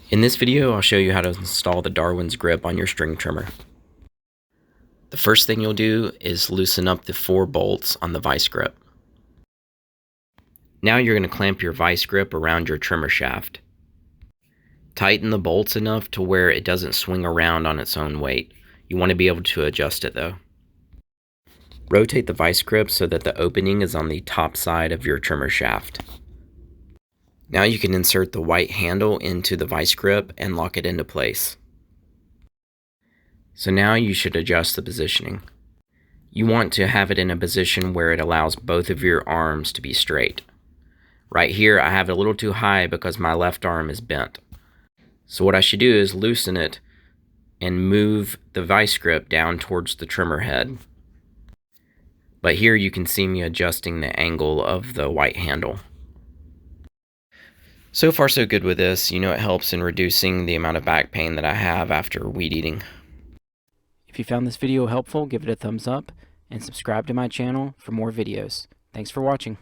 In this video, I'll show you how to install the Darwin's Grip on your string trimmer. The first thing you'll do is loosen up the 4 bolts on the vice grip. Now you're going to clamp your vice grip around your trimmer shaft. Tighten the bolts enough to where it doesn't swing around on its own weight. You want to be able to adjust it though. Rotate the vice grip so that the opening is on the top side of your trimmer shaft. Now you can insert the white handle into the vice grip and lock it into place. So now you should adjust the positioning. You want to have it in a position where it allows both of your arms to be straight. Right here I have it a little too high because my left arm is bent. So what I should do is loosen it and move the vice grip down towards the trimmer head. But here you can see me adjusting the angle of the white handle. So far so good with this. You know, it helps in reducing the amount of back pain that I have after weed eating. If you found this video helpful, give it a thumbs up and subscribe to my channel for more videos. Thanks for watching.